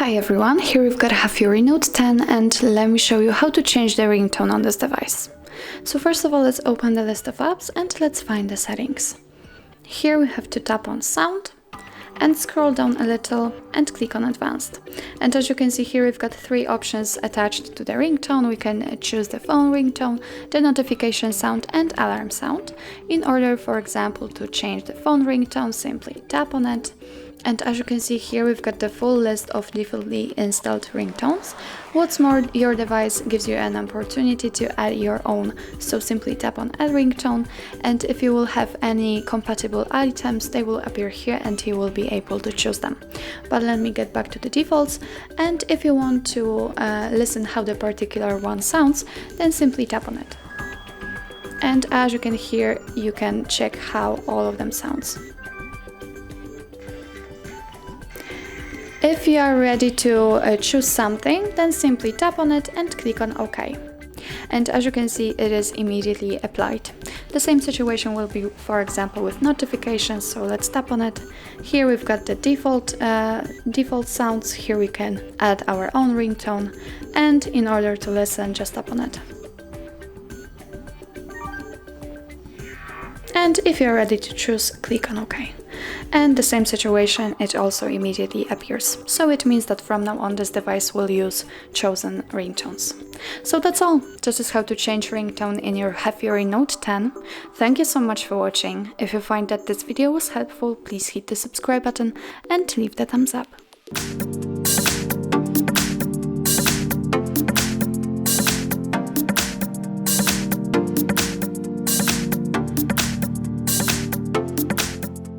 Hi everyone, here we've got HAFURY Note 10 and let me show you how to change the ringtone on this device. So first of all, let's open the list of apps and let's find the settings. Here we have to tap on Sound and scroll down a little and click on Advanced. And as you can see here, we've got three options attached to the ringtone. We can choose the phone ringtone, the notification sound and alarm sound. In order, for example, to change the phone ringtone, simply tap on it. And as you can see here, we've got the full list of defaultly installed ringtones. What's more, your device gives you an opportunity to add your own. So simply tap on Add Ringtone, and if you will have any compatible items, they will appear here and you will be able to choose them. But let me get back to the defaults, and if you want to listen how the particular one sounds, then simply tap on it. And as you can hear, you can check how all of them sounds. If you are ready to choose something, then simply tap on it and click on OK. And as you can see, it is immediately applied. The same situation will be, for example, with notifications, so let's tap on it. Here we've got the default sounds. Here we can add our own ringtone, and in order to listen, just tap on it. And if you're ready to choose, click on OK. And the same situation, it also immediately appears. So it means that from now on this device will use chosen ringtones. So that's all. This is how to change ringtone in your HAFURY Note 10. Thank you so much for watching. If you find that this video was helpful, please hit the subscribe button and leave the thumbs up.